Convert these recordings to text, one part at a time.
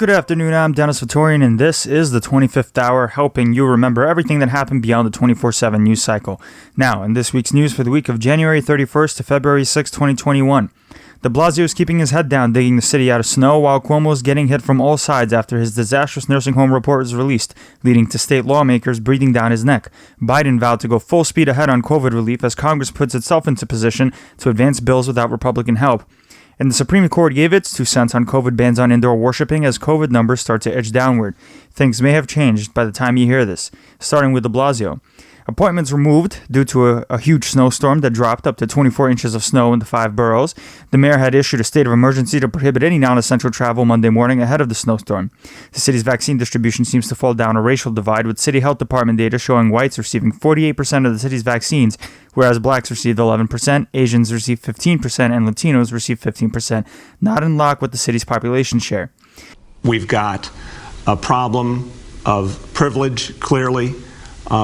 Good afternoon, I'm Dennis Vittorian, and this is the 25th hour, helping you remember everything that happened beyond the 24/7 news cycle. Now, in this week's news for the week of January 31st to February 6, 2021. The Blasio is keeping his head down, digging the city out of snow, while Cuomo is getting hit from all sides after his disastrous nursing home report was released, leading to state lawmakers breathing down his neck. Biden vowed to go full speed ahead on COVID relief as Congress puts itself into position to advance bills without Republican help. And the Supreme Court gave its 2 cents on COVID bans on indoor worshiping as COVID numbers start to edge downward. Things may have changed by the time you hear this, starting with de Blasio. Appointments were moved due to a huge snowstorm that dropped up to 24 inches of snow in the 5 boroughs. The mayor had issued a state of emergency to prohibit any non-essential travel Monday morning ahead of the snowstorm. The city's vaccine distribution seems to fall down a racial divide, with city health department data showing whites receiving 48% of the city's vaccines, whereas blacks received 11%, Asians received 15%, and Latinos received 15%, not in line with the city's population share. We've got a problem of privilege, clearly,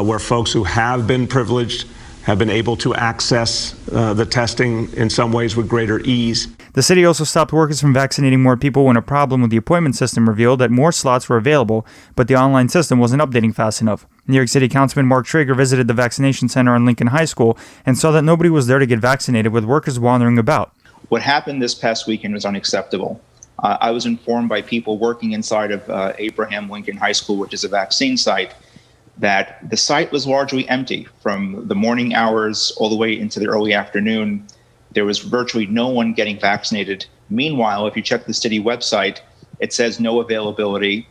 where folks who have been privileged have been able to access the testing in some ways with greater ease. The city also stopped workers from vaccinating more people when a problem with the appointment system revealed that more slots were available, but the online system wasn't updating fast enough. New York City Councilman Mark Traeger visited the vaccination center on Lincoln High School and saw that nobody was there to get vaccinated, with workers wandering about. What happened this past weekend was unacceptable. I was informed by people working inside of Abraham Lincoln High School, which is a vaccine site, that the site was largely empty from the morning hours all the way into the early afternoon. There was virtually no one getting vaccinated. Meanwhile, if you check the city website, it says no availability.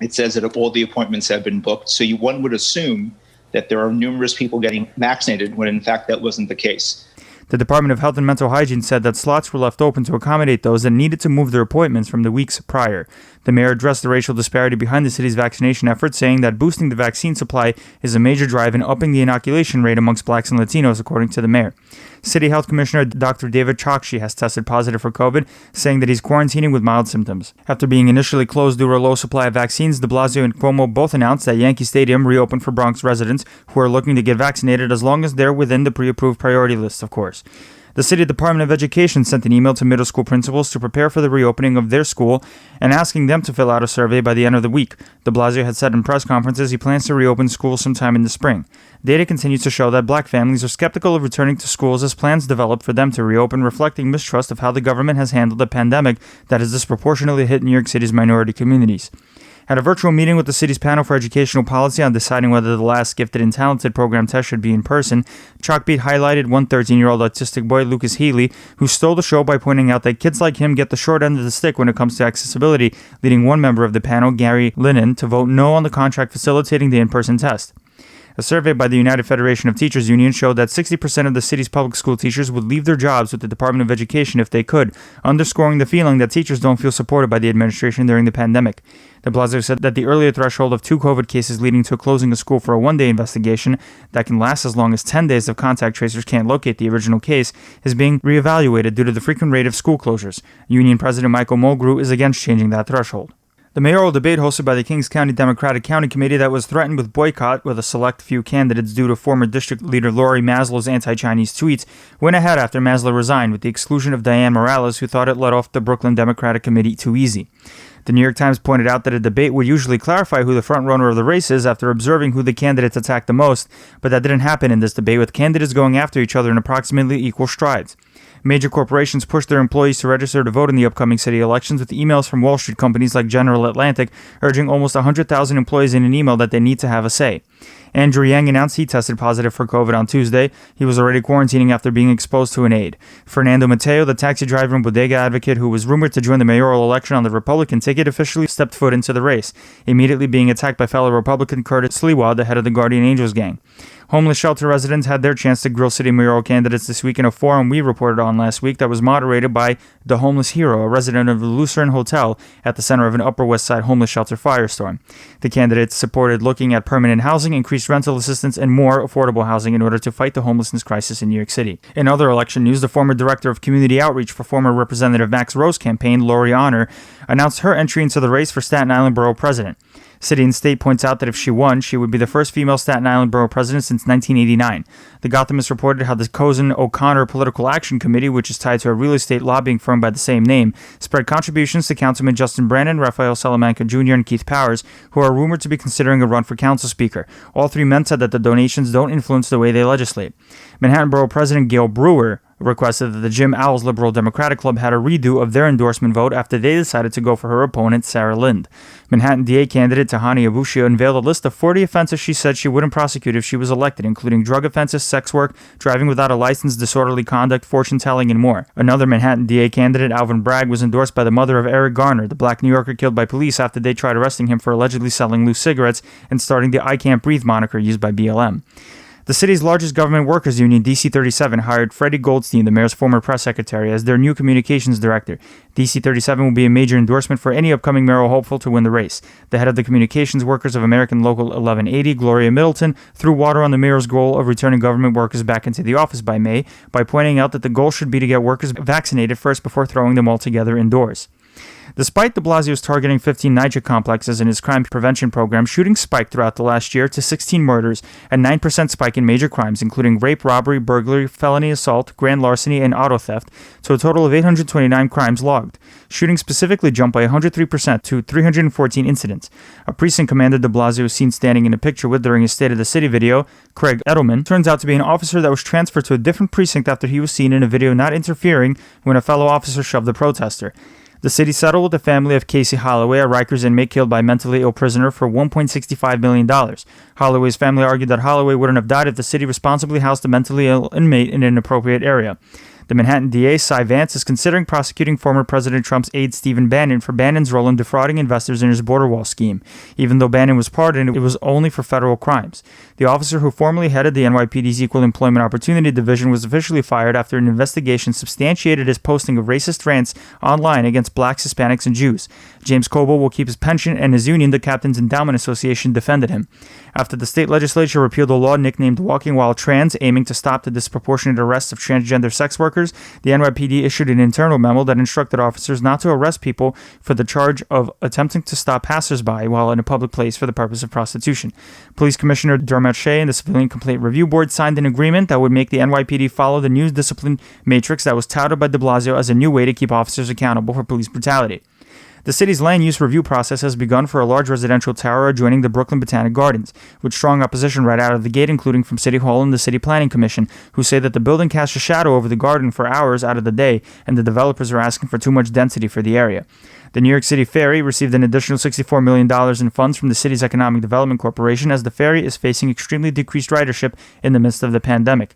It says that all the appointments have been booked. So one would assume that there are numerous people getting vaccinated when in fact that wasn't the case. The Department of Health and Mental Hygiene said that slots were left open to accommodate those that needed to move their appointments from the weeks prior. The mayor addressed the racial disparity behind the city's vaccination efforts, saying that boosting the vaccine supply is a major drive in upping the inoculation rate amongst blacks and Latinos, according to the mayor. City Health Commissioner Dr. David Chokshi has tested positive for COVID, saying that he's quarantining with mild symptoms. After being initially closed due to a low supply of vaccines, de Blasio and Cuomo both announced that Yankee Stadium reopened for Bronx residents who are looking to get vaccinated, as long as they're within the pre-approved priority list, of course. The City Department of Education sent an email to middle school principals to prepare for the reopening of their school and asking them to fill out a survey by the end of the week. De Blasio had said in press conferences he plans to reopen schools sometime in the spring. Data continues to show that black families are skeptical of returning to schools as plans develop for them to reopen, reflecting mistrust of how the government has handled the pandemic that has disproportionately hit New York City's minority communities. At a virtual meeting with the city's panel for educational policy on deciding whether the last Gifted and Talented program test should be in person, Chalkbeat highlighted one 13-year-old autistic boy, Lucas Healy, who stole the show by pointing out that kids like him get the short end of the stick when it comes to accessibility, leading one member of the panel, Gary Linnen, to vote no on the contract facilitating the in-person test. A survey by the United Federation of Teachers Union showed that 60% of the city's public school teachers would leave their jobs with the Department of Education if they could, underscoring the feeling that teachers don't feel supported by the administration during the pandemic. De Blasio said that the earlier threshold of 2 COVID cases leading to closing a school for a one-day investigation that can last as long as 10 days if contact tracers can't locate the original case is being reevaluated due to the frequent rate of school closures. Union President Michael Mulgrew is against changing that threshold. The mayoral debate hosted by the Kings County Democratic County Committee that was threatened with boycott with a select few candidates due to former district leader Lori Maslow's anti-Chinese tweets went ahead after Maslow resigned, with the exclusion of Diane Morales, who thought it let off the Brooklyn Democratic Committee too easy. The New York Times pointed out that a debate would usually clarify who the frontrunner of the race is after observing who the candidates attacked the most, but that didn't happen in this debate, with candidates going after each other in approximately equal strides. Major corporations pushed their employees to register to vote in the upcoming city elections, with emails from Wall Street companies like General Atlantic urging almost 100,000 employees in an email that they need to have a say. Andrew Yang announced he tested positive for COVID on Tuesday. He was already quarantining after being exposed to an aide. Fernando Mateo, the taxi driver and bodega advocate who was rumored to join the mayoral election on the Republican ticket, officially stepped foot into the race, immediately being attacked by fellow Republican Curtis Sliwa, the head of the Guardian Angels gang. Homeless shelter residents had their chance to grill city mayoral candidates this week in a forum we reported on last week that was moderated by the Homeless Hero, a resident of the Lucerne Hotel at the center of an Upper West Side homeless shelter firestorm. The candidates supported looking at permanent housing, increased rental assistance, and more affordable housing in order to fight the homelessness crisis in New York City. In other election news, the former director of community outreach for former Representative Max Rowe's campaign, Lori Honor, announced her entry into the race for Staten Island Borough President. City and State points out that if she won, she would be the first female Staten Island borough president since 1989. The Gothamist reported how the Cozen-O'Connor Political Action Committee, which is tied to a real estate lobbying firm by the same name, spread contributions to Councilman Justin Brannon, Rafael Salamanca Jr., and Keith Powers, who are rumored to be considering a run for council speaker. All three men said that the donations don't influence the way they legislate. Manhattan Borough President Gail Brewer requested that the Jim Owls Liberal Democratic Club had a redo of their endorsement vote after they decided to go for her opponent, Sarah Lind. Manhattan DA candidate Tahani Abushia unveiled a list of 40 offenses she said she wouldn't prosecute if she was elected, including drug offenses, sex work, driving without a license, disorderly conduct, fortune-telling, and more. Another Manhattan DA candidate, Alvin Bragg, was endorsed by the mother of Eric Garner, the black New Yorker killed by police after they tried arresting him for allegedly selling loose cigarettes and starting the I Can't Breathe moniker used by BLM. The city's largest government workers union, DC37, hired Freddie Goldstein, the mayor's former press secretary, as their new communications director. DC37 will be a major endorsement for any upcoming mayoral hopeful to win the race. The head of the communications workers of American Local 1180, Gloria Middleton, threw water on the mayor's goal of returning government workers back into the office by May by pointing out that the goal should be to get workers vaccinated first before throwing them all together indoors. Despite de Blasio's targeting 15 NYCHA complexes in his crime prevention program, shootings spiked throughout the last year to 16 murders and 9% spike in major crimes, including rape, robbery, burglary, felony assault, grand larceny, and auto theft, to a total of 829 crimes logged. Shootings specifically jumped by 103% to 314 incidents. A precinct commander de Blasio seen standing in a picture with during his State of the City video, Craig Edelman, turns out to be an officer that was transferred to a different precinct after he was seen in a video not interfering when a fellow officer shoved a protester. The city settled with the family of Casey Holloway, a Rikers inmate killed by a mentally ill prisoner, for $1.65 million. Holloway's family argued that Holloway wouldn't have died if the city responsibly housed a mentally ill inmate in an appropriate area. The Manhattan DA, Cy Vance, is considering prosecuting former President Trump's aide Stephen Bannon for Bannon's role in defrauding investors in his border wall scheme. Even though Bannon was pardoned, it was only for federal crimes. The officer who formerly headed the NYPD's Equal Employment Opportunity Division was officially fired after an investigation substantiated his posting of racist rants online against blacks, Hispanics, and Jews. James Coble will keep his pension, and his union, the Captain's Endowment Association, defended him. After the state legislature repealed a law nicknamed Walking While Trans, aiming to stop the disproportionate arrests of transgender sex workers, the NYPD issued an internal memo that instructed officers not to arrest people for the charge of attempting to stop passersby while in a public place for the purpose of prostitution. Police Commissioner Dermot Shea and the Civilian Complaint Review Board signed an agreement that would make the NYPD follow the new discipline matrix that was touted by de Blasio as a new way to keep officers accountable for police brutality. The city's land use review process has begun for a large residential tower adjoining the Brooklyn Botanic Gardens, with strong opposition right out of the gate, including from City Hall and the City Planning Commission, who say that the building casts a shadow over the garden for hours out of the day, and the developers are asking for too much density for the area. The New York City Ferry received an additional $64 million in funds from the city's Economic Development Corporation as the ferry is facing extremely decreased ridership in the midst of the pandemic.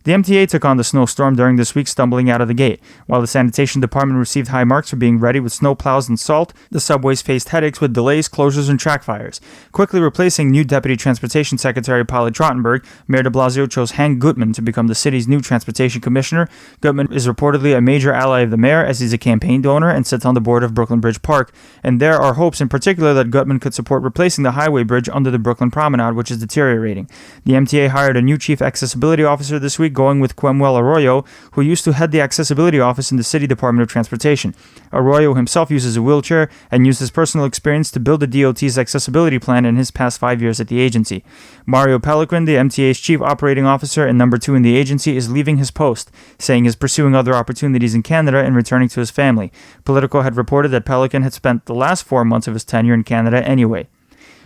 The MTA took on the snowstorm during this week, stumbling out of the gate. While the sanitation department received high marks for being ready with snow plows and salt, the subways faced headaches with delays, closures, and track fires. Quickly replacing new Deputy Transportation Secretary Polly Trottenberg, Mayor de Blasio chose Hank Gutman to become the city's new Transportation Commissioner. Gutman is reportedly a major ally of the mayor, as he's a campaign donor and sits on the board of Brooklyn Bridge Park, and there are hopes in particular that Gutman could support replacing the highway bridge under the Brooklyn Promenade, which is deteriorating. The MTA hired a new chief accessibility officer this week, going with Cuomo Arroyo, who used to head the accessibility office in the City Department of Transportation. Arroyo himself uses a wheelchair and used his personal experience to build the DOT's accessibility plan in his past 5 years at the agency. Mario Pelican, the MTA's chief operating officer and number 2 in the agency, is leaving his post, saying he's pursuing other opportunities in Canada and returning to his family. Politico had reported that Pelican had spent the last 4 months of his tenure in Canada anyway.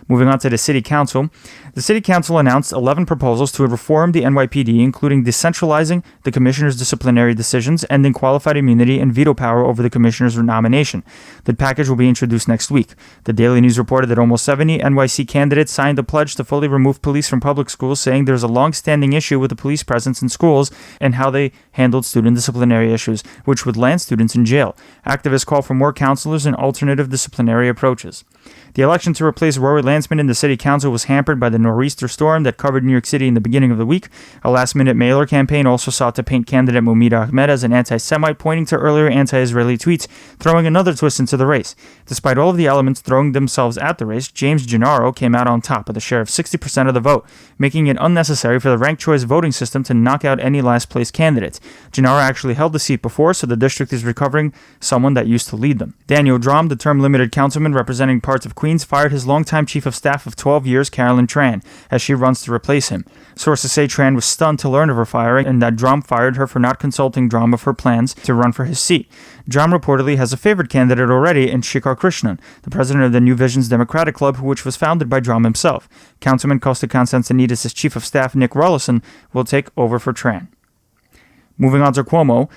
Moving on to the City Council. The City Council announced 11 proposals to reform the NYPD, including decentralizing the commissioner's disciplinary decisions, ending qualified immunity, and veto power over the commissioner's nomination. The package will be introduced next week. The Daily News reported that almost 70 NYC candidates signed a pledge to fully remove police from public schools, saying there's a long-standing issue with the police presence in schools and how they handled student disciplinary issues, which would land students in jail. Activists call for more counselors and alternative disciplinary approaches. The election to replace Rory Lansman in the City Council was hampered by the nor'easter storm that covered New York City in the beginning of the week. A last-minute mailer campaign also sought to paint candidate Mumita Ahmed as an anti-Semite, pointing to earlier anti-Israeli tweets, throwing another twist into the race. Despite all of the elements throwing themselves at the race, James Gennaro came out on top with a share of 60% of the vote, making it unnecessary for the ranked choice voting system to knock out any last-place candidates. Gennaro actually held the seat before, so the district is recovering someone that used to lead them. Daniel Drum, the term-limited councilman representing parts of Queens, fired his longtime chief Chief of Staff of 12 years, Carolyn Tran, as she runs to replace him. Sources say Tran was stunned to learn of her firing and that Drum fired her for not consulting Drum of her plans to run for his seat. Drum reportedly has a favored candidate already in Shikhar Krishnan, the president of the New Visions Democratic Club, which was founded by Drum himself. Councilman Costa Constantinides' Chief of Staff, Nick Rollison, will take over for Tran. Moving on to Cuomo.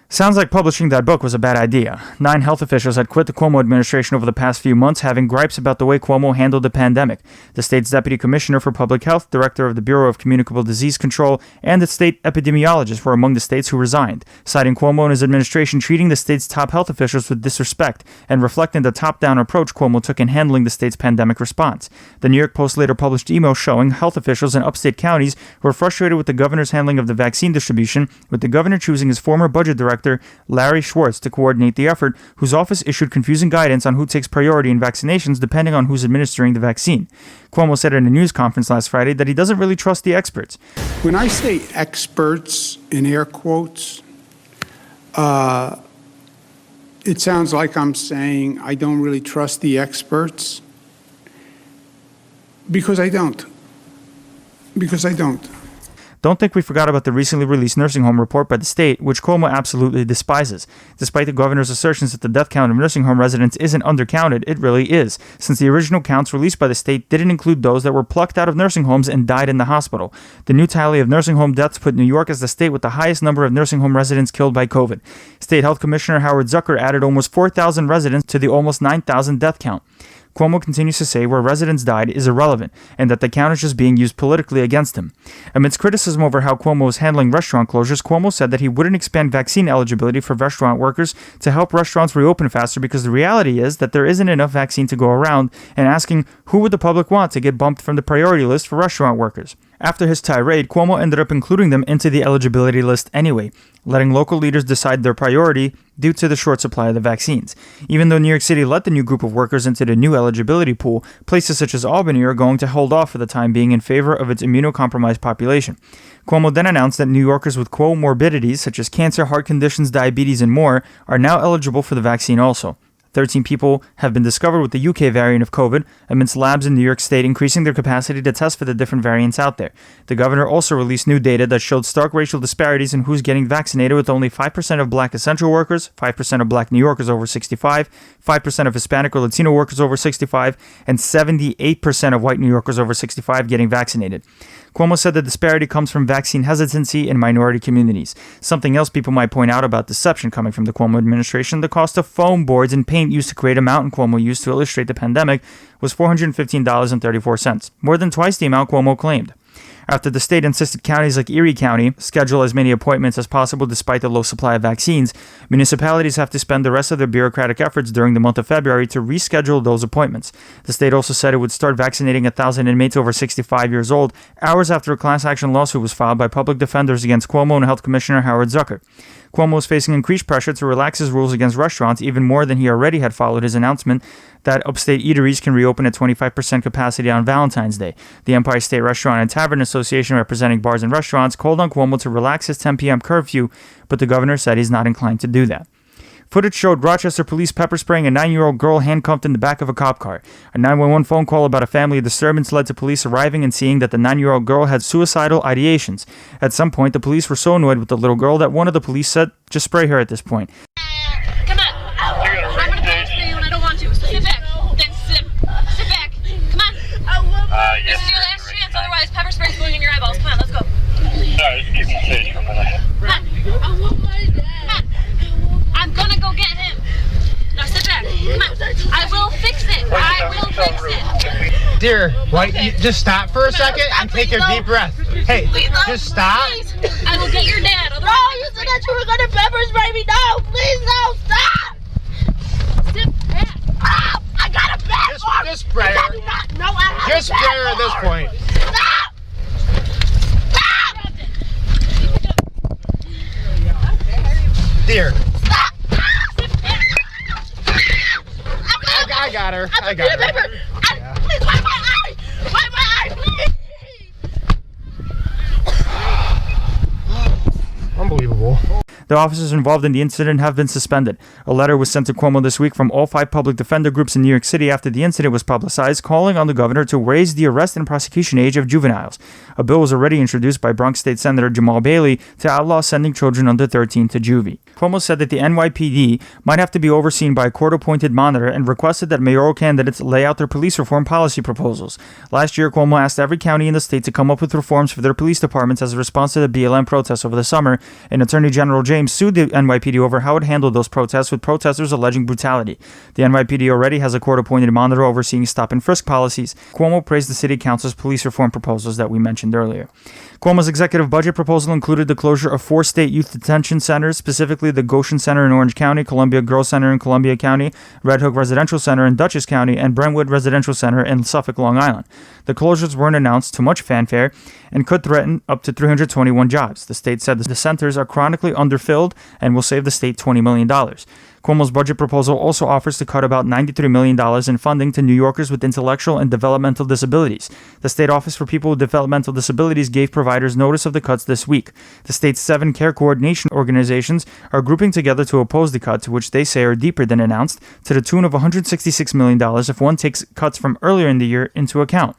Sounds like publishing that book was a bad idea. 9 health officials had quit the Cuomo administration over the past few months, having gripes about the way Cuomo handled the pandemic. The state's deputy commissioner for public health, director of the Bureau of Communicable Disease Control, and the state epidemiologist were among the states who resigned, citing Cuomo and his administration treating the state's top health officials with disrespect and reflecting the top-down approach Cuomo took in handling the state's pandemic response. The New York Post later published emails showing health officials in upstate counties were frustrated with the governor's handling of the vaccine distribution, with the governor choosing his former budget director, Larry Schwartz, to coordinate the effort, whose office issued confusing guidance on who takes priority in vaccinations depending on who's administering the vaccine. Cuomo said in a news conference last Friday that he doesn't really trust the experts. When I say experts, in air quotes, it sounds like I'm saying I don't really trust the experts, because I don't. Don't think we forgot about the recently released nursing home report by the state, which Cuomo absolutely despises. Despite the governor's assertions that the death count of nursing home residents isn't undercounted, it really is, since the original counts released by the state didn't include those that were plucked out of nursing homes and died in the hospital. The new tally of nursing home deaths put New York as the state with the highest number of nursing home residents killed by COVID. State Health Commissioner Howard Zucker added almost 4,000 residents to the almost 9,000 death count. Cuomo continues to say where residents died is irrelevant and that the count is just being used politically against him. Amidst criticism over how Cuomo is handling restaurant closures, Cuomo said that he wouldn't expand vaccine eligibility for restaurant workers to help restaurants reopen faster because the reality is that there isn't enough vaccine to go around, and asking who would the public want to get bumped from the priority list for restaurant workers. After his tirade, Cuomo ended up including them into the eligibility list anyway, letting local leaders decide their priority due to the short supply of the vaccines. Even though New York City let the new group of workers into the new eligibility pool, places such as Albany are going to hold off for the time being in favor of its immunocompromised population. Cuomo then announced that New Yorkers with comorbidities such as cancer, heart conditions, diabetes, and more are now eligible for the vaccine also. 13 people have been discovered with the UK variant of COVID, amidst labs in New York State increasing their capacity to test for the different variants out there. The governor also released new data that showed stark racial disparities in who's getting vaccinated, with only 5% of black essential workers, 5% of black New Yorkers over 65, 5% of Hispanic or Latino workers over 65, and 78% of white New Yorkers over 65 getting vaccinated. Cuomo said the disparity comes from vaccine hesitancy in minority communities. Something else people might point out about deception coming from the Cuomo administration: the cost of foam boards and paint used to create a mountain Cuomo used to illustrate the pandemic was $415.34, more than twice the amount Cuomo claimed. After the state insisted counties like Erie County schedule as many appointments as possible despite the low supply of vaccines, municipalities have to spend the rest of their bureaucratic efforts during the month of February to reschedule those appointments. The state also said it would start vaccinating 1,000 inmates over 65 years old, hours after a class action lawsuit was filed by public defenders against Cuomo and Health Commissioner Howard Zucker. Cuomo is facing increased pressure to relax his rules against restaurants even more than he already had followed his announcement that upstate eateries can reopen at 25% capacity on Valentine's Day. The Empire State Restaurant and Tavern Association, representing bars and restaurants, called on Cuomo to relax his 10 p.m. curfew, but the governor said he's not inclined to do that. Footage showed Rochester police pepper spraying a 9-year-old girl handcuffed in the back of a cop car. A 911 phone call about a family disturbance led to police arriving and seeing that the 9-year-old girl had suicidal ideations. At some point, the police were so annoyed with the little girl that one of the police said, "Just spray her at this point." Come on. I'm going to pepper spray you and I don't want to. So sit back. Then sit back. Come on. This is your last chance. Otherwise, pepper spray is going in your eyeballs. Come on, let's go. Sorry, excuse me, stage for a minute. Come on. I want my dad. Come on. I'm going to go get him. Now sit back. Come on. I will fix it. I will fix it. Dear, why, just stop for a second and take a deep breath. Hey, just stop. Please. I will get your dad. Otherwise, No, you said that you were gonna pepper spray me. No, please, no, stop. sit back. Oh, I got a bad arm. Just spray her. No, I have Just a bad spray her at this arm. point. Stop. Stop. Dear, Stop. I got her. I I'm got gonna her. pepper. Please wipe my eye. Wipe my eye, please. Unbelievable. The officers involved in the incident have been suspended. A letter was sent to Cuomo this week from all 5 public defender groups in New York City after the incident was publicized, calling on the governor to raise the arrest and prosecution age of juveniles. A bill was already introduced by Bronx State Senator Jamal Bailey to outlaw sending children under 13 to juvie. Cuomo said that the NYPD might have to be overseen by a court-appointed monitor and requested that mayoral candidates lay out their police reform policy proposals. Last year, Cuomo asked every county in the state to come up with reforms for their police departments as a response to the BLM protests over the summer, and Attorney General James sued the NYPD over how it handled those protests, with protesters alleging brutality. The NYPD already has a court-appointed monitor overseeing stop-and-frisk policies. Cuomo praised the city council's police reform proposals that we mentioned earlier. Cuomo's executive budget proposal included the closure of 4 state youth detention centers, specifically the Goshen Center in Orange County, Columbia Girls Center in Columbia County, Red Hook Residential Center in Dutchess County, and Brentwood Residential Center in Suffolk, Long Island. The closures weren't announced to much fanfare and could threaten up to 321 jobs. The state said the centers are chronically underfilled and will save the state $20 million. Cuomo's budget proposal also offers to cut about $93 million in funding to New Yorkers with intellectual and developmental disabilities. The State Office for People with Developmental Disabilities gave providers notice of the cuts this week. The state's 7 care coordination organizations are grouping together to oppose the cuts, which they say are deeper than announced, to the tune of $166 million if one takes cuts from earlier in the year into account.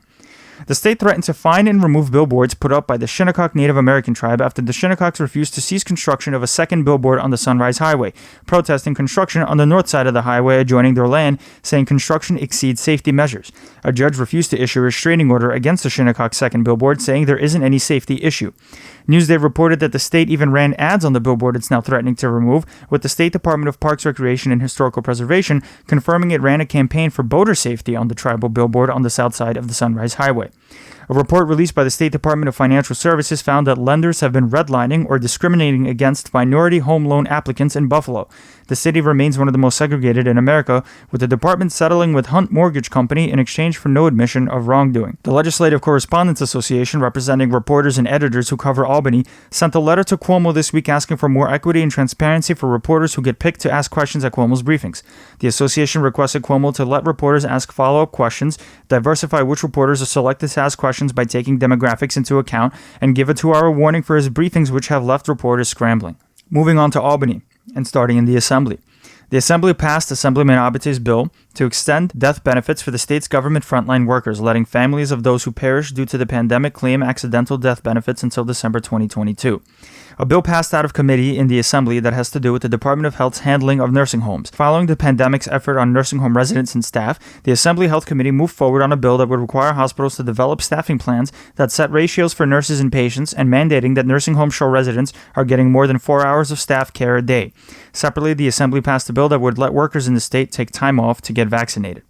The state threatened to fine and remove billboards put up by the Shinnecock Native American tribe after the Shinnecocks refused to cease construction of a second billboard on the Sunrise Highway, protesting construction on the north side of the highway adjoining their land, saying construction exceeds safety measures. A judge refused to issue a restraining order against the Shinnecock second billboard, saying there isn't any safety issue. Newsday reported that the state even ran ads on the billboard it's now threatening to remove, with the State Department of Parks, Recreation, and Historical Preservation confirming it ran a campaign for boater safety on the tribal billboard on the south side of the Sunrise Highway. A report released by the State Department of Financial Services found that lenders have been redlining or discriminating against minority home loan applicants in Buffalo. The city remains one of the most segregated in America, with the department settling with Hunt Mortgage Company in exchange for no admission of wrongdoing. The Legislative Correspondents Association, representing reporters and editors who cover Albany, sent a letter to Cuomo this week asking for more equity and transparency for reporters who get picked to ask questions at Cuomo's briefings. The association requested Cuomo to let reporters ask follow-up questions, diversify which reporters are selected to ask questions by taking demographics into account, and give a 2-hour warning for his briefings, which have left reporters scrambling. Moving on to Albany, and starting in the Assembly. The Assembly passed Assemblyman Abate's bill to extend death benefits for the state's government frontline workers, letting families of those who perished due to the pandemic claim accidental death benefits until December 2022. A bill passed out of committee in the Assembly that has to do with the Department of Health's handling of nursing homes. Following the pandemic's effort on nursing home residents and staff, the Assembly Health Committee moved forward on a bill that would require hospitals to develop staffing plans that set ratios for nurses and patients, and mandating that nursing home show residents are getting more than 4 hours of staff care a day. Separately, the Assembly passed a bill that would let workers in the state take time off to get vaccinated.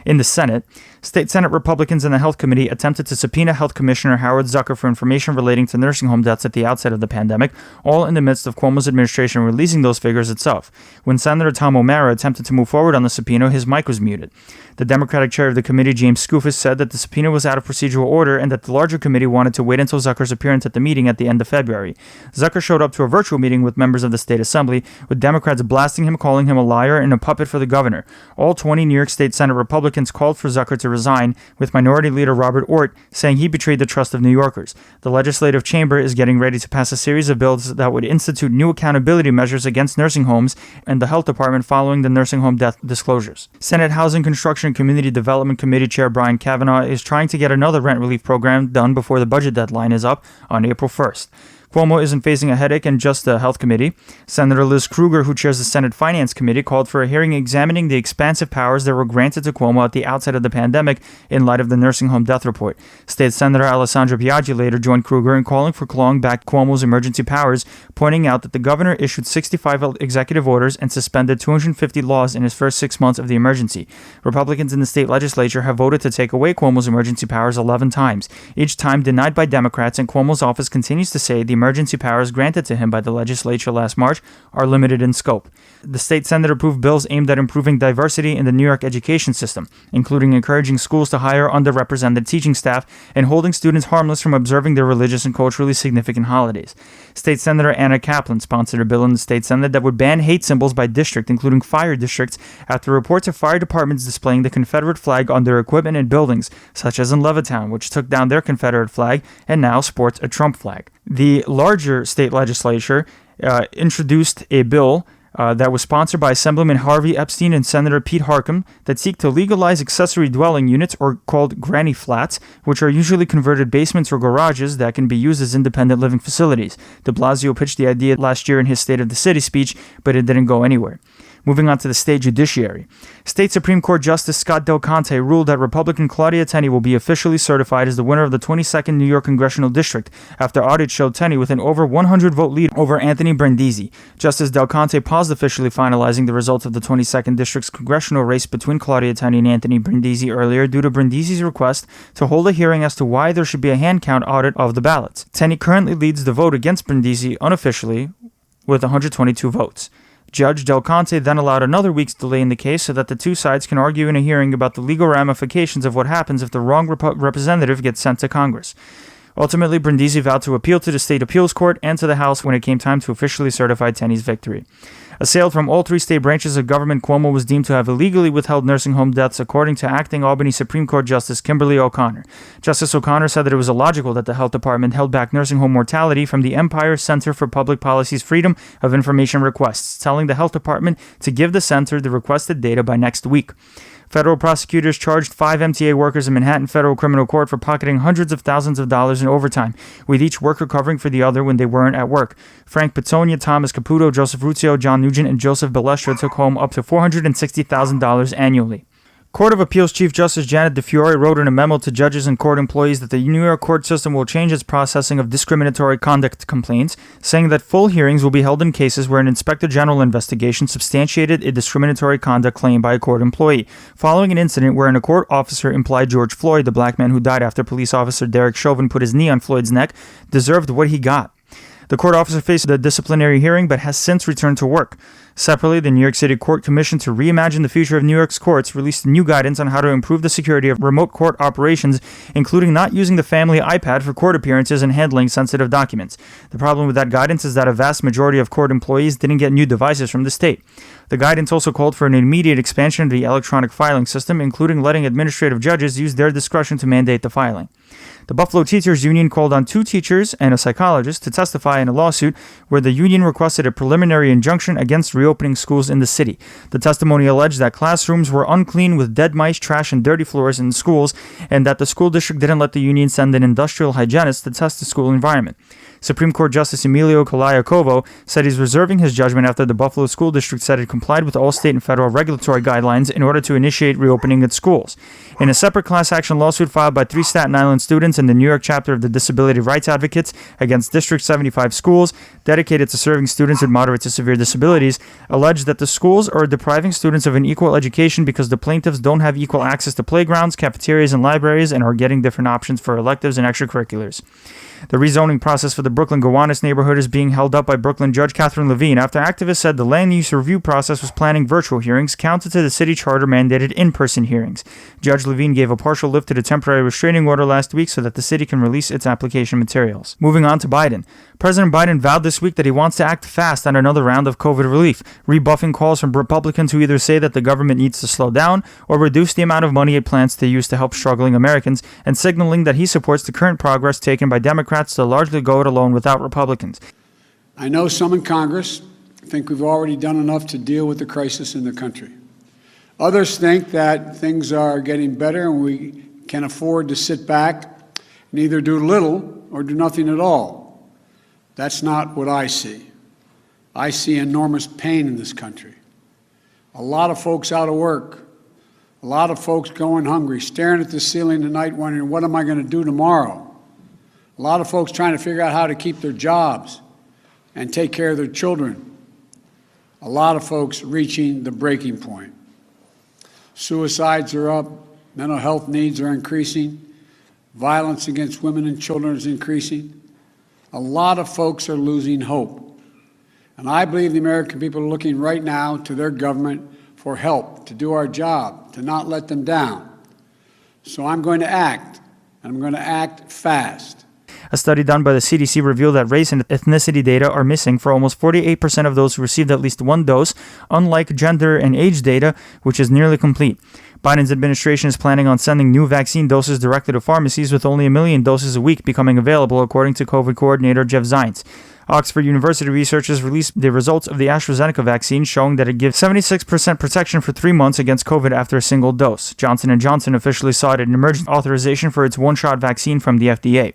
In the Senate, State Senate Republicans in the Health Committee attempted to subpoena Health Commissioner Howard Zucker for information relating to nursing home deaths at the outset of the pandemic, all in the midst of Cuomo's administration releasing those figures itself. When Senator Tom O'Mara attempted to move forward on the subpoena, his mic was muted. The Democratic chair of the committee, James Skoufis, said that the subpoena was out of procedural order and that the larger committee wanted to wait until Zucker's appearance at the meeting at the end of February. Zucker showed up to a virtual meeting with members of the state assembly, with Democrats blasting him, calling him a liar and a puppet for the governor. All 20 New York State Senate Republicans called for Zucker to resign, with Minority Leader Robert Ort saying he betrayed the trust of New Yorkers. The legislative chamber is getting ready to pass a series of bills that would institute new accountability measures against nursing homes and the health department following the nursing home death disclosures. Senate Housing, Construction, and Community Development Committee Chair Brian Kavanaugh is trying to get another rent relief program done before the budget deadline is up on April 1st. Cuomo isn't facing a headache in just the health committee. Senator Liz Krueger, who chairs the Senate Finance Committee, called for a hearing examining the expansive powers that were granted to Cuomo at the outset of the pandemic in light of the nursing home death report. State Senator Alessandra Biaggi later joined Krueger in calling for clawing back Cuomo's emergency powers, pointing out that the governor issued 65 executive orders and suspended 250 laws in his first 6 months of the emergency. Republicans in the state legislature have voted to take away Cuomo's emergency powers 11 times, each time denied by Democrats, and Cuomo's office continues to say the emergency powers granted to him by the legislature last March are limited in scope. The state Senate approved bills aimed at improving diversity in the New York education system, including encouraging schools to hire underrepresented teaching staff and holding students harmless from observing their religious and culturally significant holidays. State Senator Anna Kaplan sponsored a bill in the state Senate that would ban hate symbols by district, including fire districts, after reports of fire departments displaying the Confederate flag on their equipment and buildings, such as in Levittown, which took down their Confederate flag and now sports a Trump flag. The larger state legislature introduced a bill that was sponsored by Assemblyman Harvey Epstein and Senator Pete Harckham that seek to legalize accessory dwelling units, or called granny flats, which are usually converted basements or garages that can be used as independent living facilities. De Blasio pitched the idea last year in his State of the City speech, but it didn't go anywhere. Moving on to the state judiciary. State Supreme Court Justice Scott Del Conte ruled that Republican Claudia Tenney will be officially certified as the winner of the 22nd New York Congressional District after audits showed Tenney with an over 100-vote lead over Anthony Brindisi. Justice Del Conte paused officially finalizing the results of the 22nd District's congressional race between Claudia Tenney and Anthony Brindisi earlier due to Brindisi's request to hold a hearing as to why there should be a hand count audit of the ballots. Tenney currently leads the vote against Brindisi unofficially with 122 votes. Judge Del Conte then allowed another week's delay in the case so that the two sides can argue in a hearing about the legal ramifications of what happens if the wrong representative gets sent to Congress. Ultimately, Brindisi vowed to appeal to the state appeals court and to the House when it came time to officially certify Tenney's victory. Assailed from all three state branches of government, Cuomo was deemed to have illegally withheld nursing home deaths, according to acting Albany Supreme Court Justice Kimberly O'Connor. Justice O'Connor said that it was illogical that the health department held back nursing home mortality from the Empire Center for Public Policy's Freedom of Information requests, telling the health department to give the center the requested data by next week. Federal prosecutors charged 5 MTA workers in Manhattan Federal Criminal Court for pocketing hundreds of thousands of dollars in overtime, with each worker covering for the other when they weren't at work. Frank Pizzonia, Thomas Caputo, Joseph Ruzio, John Nugent, and Joseph Balestra took home up to $460,000 annually. Court of Appeals Chief Justice Janet DeFiore wrote in a memo to judges and court employees that the New York court system will change its processing of discriminatory conduct complaints, saying that full hearings will be held in cases where an inspector general investigation substantiated a discriminatory conduct claim by a court employee, following an incident wherein a court officer implied George Floyd, the black man who died after police officer Derek Chauvin put his knee on Floyd's neck, deserved what he got. The court officer faced a disciplinary hearing but has since returned to work. Separately, the New York City Court Commission to Reimagine the Future of New York's Courts released new guidance on how to improve the security of remote court operations, including not using the family iPad for court appearances and handling sensitive documents. The problem with that guidance is that a vast majority of court employees didn't get new devices from the state. The guidance also called for an immediate expansion of the electronic filing system, including letting administrative judges use their discretion to mandate the filing. The Buffalo Teachers Union called on 2 teachers and a psychologist to testify in a lawsuit where the union requested a preliminary injunction against reopening schools in the city. The testimony alleged that classrooms were unclean with dead mice, trash, and dirty floors in schools, and that the school district didn't let the union send an industrial hygienist to test the school environment. Supreme Court Justice Emilio Colayacovo said he's reserving his judgment after the Buffalo School District said it complied with all state and federal regulatory guidelines in order to initiate reopening its schools. In a separate class action lawsuit filed by 3 Staten Island students and the New York chapter of the Disability Rights Advocates against District 75 schools, dedicated to serving students with moderate to severe disabilities, alleged that the schools are depriving students of an equal education because the plaintiffs don't have equal access to playgrounds, cafeterias, and libraries and are getting different options for electives and extracurriculars. The rezoning process for the Brooklyn Gowanus neighborhood is being held up by Brooklyn Judge Catherine Levine after activists said the land use review process was planning virtual hearings counter to the city charter mandated in-person hearings. Judge Levine gave a partial lift to the temporary restraining order last week so that the city can release its application materials. Moving on to Biden. President Biden vowed this week that he wants to act fast on another round of COVID relief, rebuffing calls from Republicans who either say that the government needs to slow down or reduce the amount of money it plans to use to help struggling Americans, and signaling that he supports the current progress taken by Democrats to largely go it alone without Republicans. I know some in Congress think we've already done enough to deal with the crisis in the country. Others think that things are getting better and we can afford to sit back and either do little or do nothing at all. That's not what I see. I see enormous pain in this country. A lot of folks out of work, a lot of folks going hungry, staring at the ceiling tonight wondering, what am I going to do tomorrow? A lot of folks trying to figure out how to keep their jobs and take care of their children. A lot of folks reaching the breaking point. Suicides are up, mental health needs are increasing, violence against women and children is increasing. A lot of folks are losing hope. And I believe the American people are looking right now to their government for help, to do our job, to not let them down. So I'm going to act, and I'm going to act fast. A study done by the CDC revealed that race and ethnicity data are missing for almost 48% of those who received at least 1 dose, unlike gender and age data, which is nearly complete. Biden's administration is planning on sending new vaccine doses directly to pharmacies, with only 1 million doses a week becoming available, according to COVID coordinator Jeff Zients. Oxford University researchers released the results of the AstraZeneca vaccine showing that it gives 76% protection for 3 months against COVID after a single dose. Johnson & Johnson officially sought an emergency authorization for its one-shot vaccine from the FDA.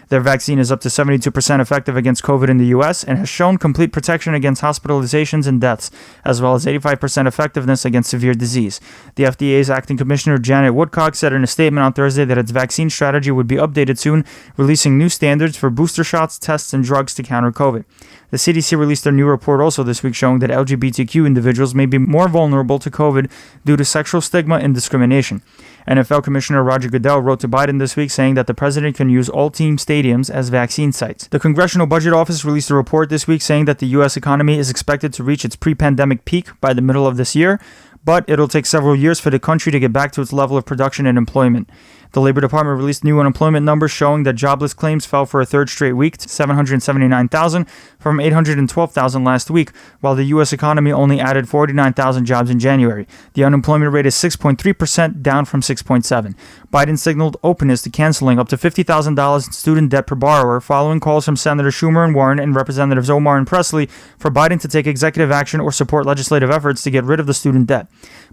Their vaccine is up to 72% effective against COVID in the U.S. and has shown complete protection against hospitalizations and deaths, as well as 85% effectiveness against severe disease. The FDA's acting commissioner, Janet Woodcock, said in a statement on Thursday that its vaccine strategy would be updated soon, releasing new standards for booster shots, tests, and drugs to counter COVID. The CDC released their new report also this week showing that LGBTQ individuals may be more vulnerable to COVID due to sexual stigma and discrimination. NFL Commissioner Roger Goodell wrote to Biden this week saying that the president can use all team stadiums as vaccine sites. The Congressional Budget Office released a report this week saying that the U.S. economy is expected to reach its pre-pandemic peak by the middle of this year, but it'll take several years for the country to get back to its level of production and employment. The Labor Department released new unemployment numbers showing that jobless claims fell for a third straight week to 779,000 from 812,000 last week, while the U.S. economy only added 49,000 jobs in January. The unemployment rate is 6.3%, down from 6.7%. Biden signaled openness to canceling up to $50,000 in student debt per borrower following calls from Senator Schumer and Warren and Representatives Omar and Presley for Biden to take executive action or support legislative efforts to get rid of the student debt.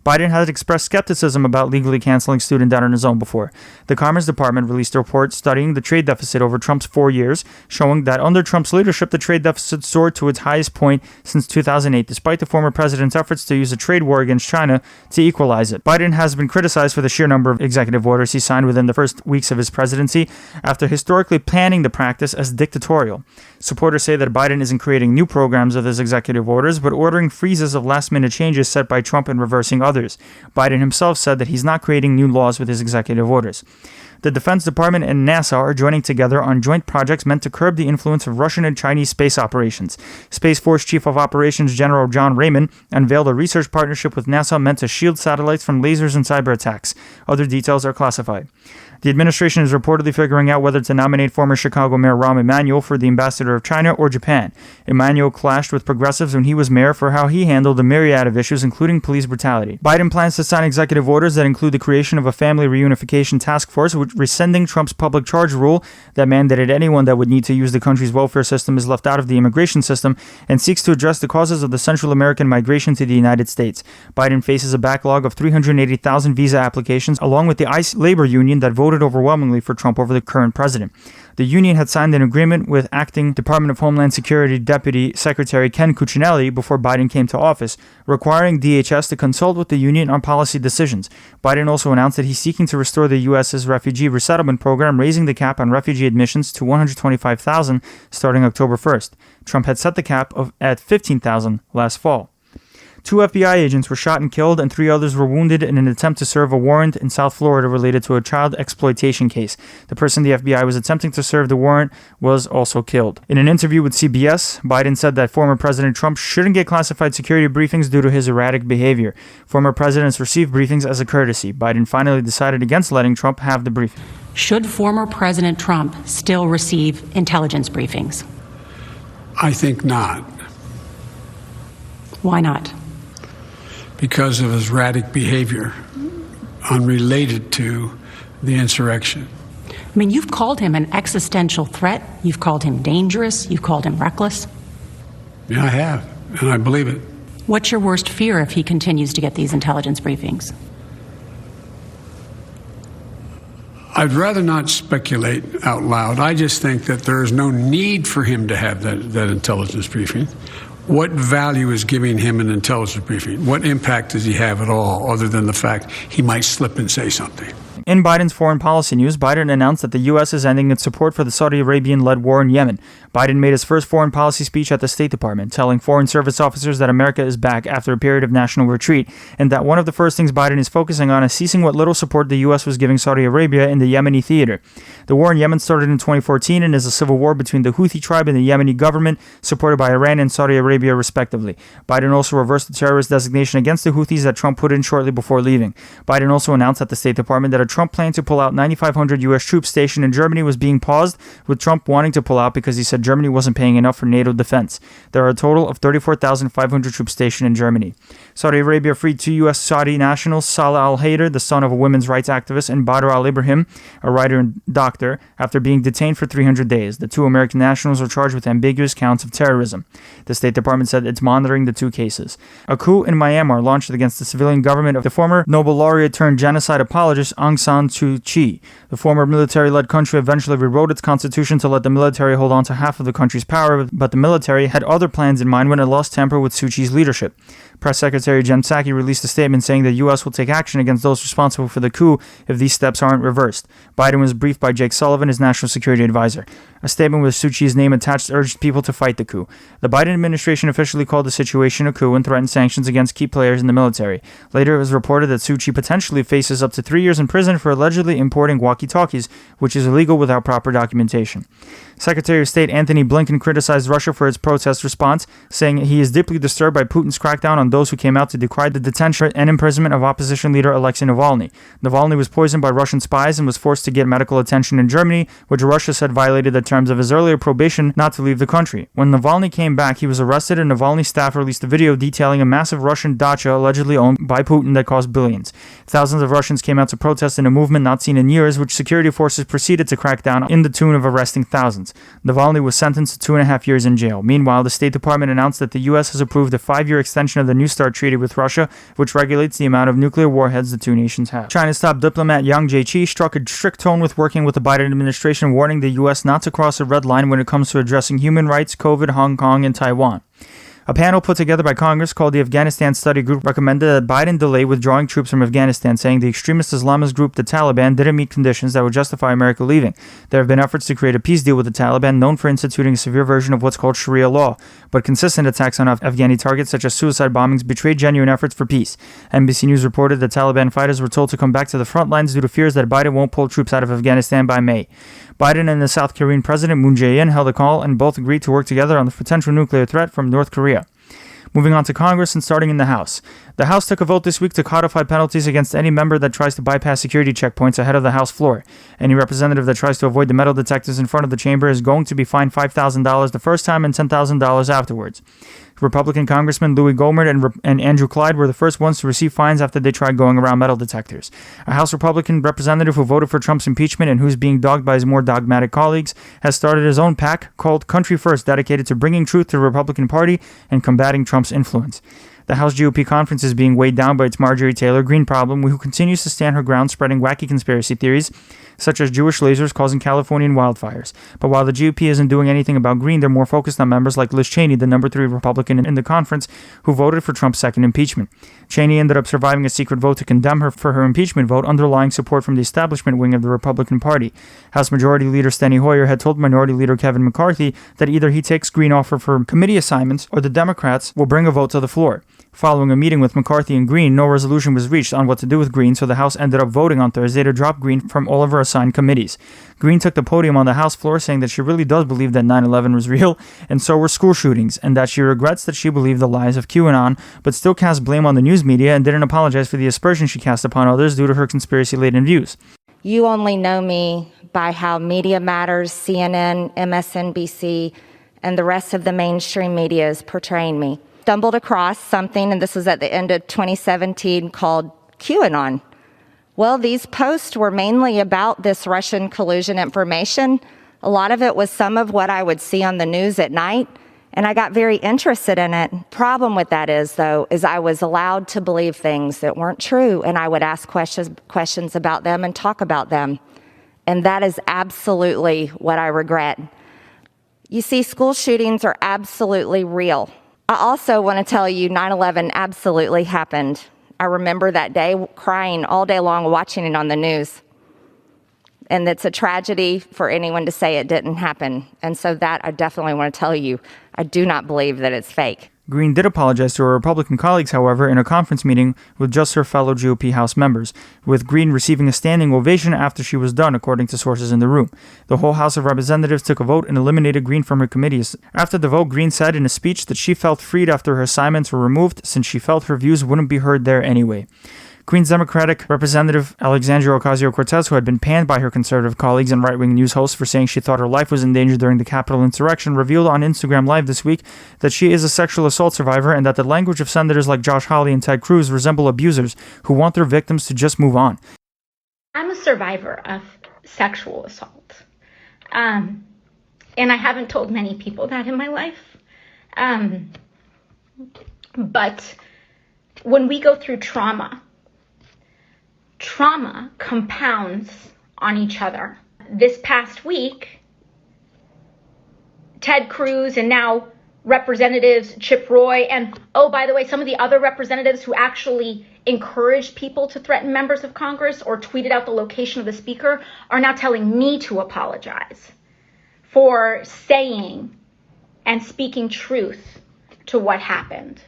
Biden had expressed skepticism about legally canceling student debt on his own before. The Commerce Department released a report studying the trade deficit over Trump's 4 years, showing that under Trump's leadership, the trade deficit soared to its highest point since 2008, despite the former president's efforts to use a trade war against China to equalize it. Biden has been criticized for the sheer number of executive orders he signed within the first weeks of his presidency, after historically planning the practice as dictatorial. Supporters say that Biden isn't creating new programs with his executive orders, but ordering freezes of last-minute changes set by Trump and reversing others. Biden himself said that he's not creating new laws with his executive orders. The Defense Department and NASA are joining together on joint projects meant to curb the influence of Russian and Chinese space operations. Space Force Chief of Operations General John Raymond unveiled a research partnership with NASA meant to shield satellites from lasers and cyber attacks. Other details are classified. The administration is reportedly figuring out whether to nominate former Chicago Mayor Rahm Emanuel for the ambassador of China or Japan. Emanuel clashed with progressives when he was mayor for how he handled a myriad of issues, including police brutality. Biden plans to sign executive orders that include the creation of a family reunification task force, which rescinding Trump's public charge rule that mandated anyone that would need to use the country's welfare system is left out of the immigration system, and seeks to address the causes of the Central American migration to the United States. Biden faces a backlog of 380,000 visa applications, along with the ICE labor union that voted overwhelmingly for Trump over the current president. The union had signed an agreement with acting Department of Homeland Security Deputy Secretary Ken Cuccinelli before Biden came to office, requiring DHS to consult with the union on policy decisions. Biden also announced that he's seeking to restore the U.S.'s refugee resettlement program, raising the cap on refugee admissions to 125,000 starting October 1st. Trump had set the cap at 15,000 last fall. 2 FBI agents were shot and killed, and 3 others were wounded in an attempt to serve a warrant in South Florida related to a child exploitation case. The person the FBI was attempting to serve the warrant was also killed. In an interview with CBS, Biden said that former President Trump shouldn't get classified security briefings due to his erratic behavior. Former presidents receive briefings as a courtesy. Biden finally decided against letting Trump have the briefing. Should former President Trump still receive intelligence briefings? I think not. Why not? Because of his erratic behavior unrelated to the insurrection. I mean, you've called him an existential threat. You've called him dangerous. You've called him reckless. Yeah, I have, and I believe it. What's your worst fear if he continues to get these intelligence briefings? I'd rather not speculate out loud. I just think that there is no need for him to have that intelligence briefing. What value is giving him an intelligence briefing? What impact does he have at all, other than the fact he might slip and say something? In Biden's foreign policy news, Biden announced that the U.S. is ending its support for the Saudi Arabian-led war in Yemen. Biden made his first foreign policy speech at the State Department, telling Foreign Service officers that America is back after a period of national retreat, and that one of the first things Biden is focusing on is ceasing what little support the U.S. was giving Saudi Arabia in the Yemeni theater. The war in Yemen started in 2014 and is a civil war between the Houthi tribe and the Yemeni government, supported by Iran and Saudi Arabia, respectively. Biden also reversed the terrorist designation against the Houthis that Trump put in shortly before leaving. Biden also announced at the State Department that a Trump planned to pull out 9,500 U.S. troops stationed in Germany was being paused, with Trump wanting to pull out because he said Germany wasn't paying enough for NATO defense. There are a total of 34,500 troops stationed in Germany. Saudi Arabia freed 2 U.S. Saudi nationals, Salah al-Haider, the son of a women's rights activist, and Badr al-Ibrahim, a writer and doctor, after being detained for 300 days. The 2 American nationals are charged with ambiguous counts of terrorism. The State Department said it's monitoring the 2 cases. A coup in Myanmar launched against the civilian government of the former Nobel laureate turned genocide apologist Aung San Suu Kyi. The former military-led country eventually rewrote its constitution to let the military hold on to half of the country's power, but the military had other plans in mind when it lost temper with Suu Kyi's leadership. Press Secretary Jen Psaki released a statement saying the U.S. will take action against those responsible for the coup if these steps aren't reversed. Biden was briefed by Jake Sullivan, his national security advisor. A statement with Suu Kyi's name attached urged people to fight the coup. The Biden administration officially called the situation a coup and threatened sanctions against key players in the military. Later, it was reported that Suu Kyi potentially faces up to 3 years in prison for allegedly importing walkie-talkies, which is illegal without proper documentation. Secretary of State Anthony Blinken criticized Russia for its protest response, saying he is deeply disturbed by Putin's crackdown on those who came out to decry the detention and imprisonment of opposition leader Alexei Navalny. Navalny was poisoned by Russian spies and was forced to get medical attention in Germany, which Russia said violated the terms of his earlier probation not to leave the country. When Navalny came back, he was arrested, and Navalny's staff released a video detailing a massive Russian dacha allegedly owned by Putin that cost billions. Thousands of Russians came out to protest in a movement not seen in years, which security forces proceeded to crack down in the tune of arresting thousands. Navalny was sentenced to 2.5 years in jail. Meanwhile, the State Department announced that the U.S. has approved a 5-year extension of the New START treaty with Russia, which regulates the amount of nuclear warheads the 2 nations have. China's top diplomat Yang Jiechi struck a strict tone with working with the Biden administration, warning the U.S. not to cross a red line when it comes to addressing human rights, COVID, Hong Kong, and Taiwan. A panel put together by Congress called the Afghanistan Study Group recommended that Biden delay withdrawing troops from Afghanistan, saying the extremist Islamist group, the Taliban, didn't meet conditions that would justify America leaving. There have been efforts to create a peace deal with the Taliban, known for instituting a severe version of what's called Sharia law, but consistent attacks on Afghani targets, such as suicide bombings, betrayed genuine efforts for peace. NBC News reported that Taliban fighters were told to come back to the front lines due to fears that Biden won't pull troops out of Afghanistan by May. Biden and the South Korean President Moon Jae-in held a call and both agreed to work together on the potential nuclear threat from North Korea. Moving on to Congress and starting in the House. The House took a vote this week to codify penalties against any member that tries to bypass security checkpoints ahead of the House floor. Any representative that tries to avoid the metal detectors in front of the chamber is going to be fined $5,000 the first time and $10,000 afterwards. Republican Congressman Louis Gohmert and Andrew Clyde were the first ones to receive fines after they tried going around metal detectors. A House Republican representative who voted for Trump's impeachment and who's being dogged by his more dogmatic colleagues has started his own PAC called Country First, dedicated to bringing truth to the Republican Party and combating Trump's influence. The House GOP conference is being weighed down by its Marjorie Taylor Greene problem, who continues to stand her ground spreading wacky conspiracy theories, such as Jewish lasers causing Californian wildfires. But while the GOP isn't doing anything about Greene, they're more focused on members like Liz Cheney, the number 3 Republican in the conference, who voted for Trump's second impeachment. Cheney ended up surviving a secret vote to condemn her for her impeachment vote, underlying support from the establishment wing of the Republican Party. House Majority Leader Steny Hoyer had told Minority Leader Kevin McCarthy that either he takes Greene off her for committee assignments or the Democrats will bring a vote to the floor. Following a meeting with McCarthy and Greene, no resolution was reached on what to do with Greene, so the House ended up voting on Thursday to drop Greene from all of her assigned committees. Greene took the podium on the House floor, saying that she really does believe that 9/11 was real, and so were school shootings, and that she regrets that she believed the lies of QAnon, but still cast blame on the news media and didn't apologize for the aspersion she cast upon others due to her conspiracy-laden views. You only know me by how Media Matters, CNN, MSNBC, and the rest of the mainstream media is portraying me. Stumbled across something, and this was at the end of 2017, called QAnon. Well, these posts were mainly about this Russian collusion information. A lot of it was some of what I would see on the news at night, and I got very interested in it. Problem with that is I was allowed to believe things that weren't true, and I would ask questions about them and talk about them. And that is absolutely what I regret. You see, school shootings are absolutely real. I also want to tell you 9/11 absolutely happened. I remember that day crying all day long watching it on the news. And it's a tragedy for anyone to say it didn't happen. And so that I definitely want to tell you, I do not believe that it's fake. Greene did apologize to her Republican colleagues, however, in a conference meeting with just her fellow GOP House members, with Greene receiving a standing ovation after she was done, according to sources in the room. The whole House of Representatives took a vote and eliminated Greene from her committees. After the vote, Greene said in a speech that she felt freed after her assignments were removed, since she felt her views wouldn't be heard there anyway. Queens Democratic Representative Alexandria Ocasio-Cortez, who had been panned by her conservative colleagues and right-wing news hosts for saying she thought her life was in danger during the Capitol insurrection, revealed on Instagram Live this week that she is a sexual assault survivor and that the language of senators like Josh Hawley and Ted Cruz resemble abusers who want their victims to just move on. I'm a survivor of sexual assault. And I haven't told many people that in my life. But when we go through trauma compounds on each other. This past week, Ted Cruz and now Representatives Chip Roy and, oh, by the way, some of the other representatives who actually encouraged people to threaten members of Congress or tweeted out the location of the speaker are now telling me to apologize for saying and speaking truth to what happened.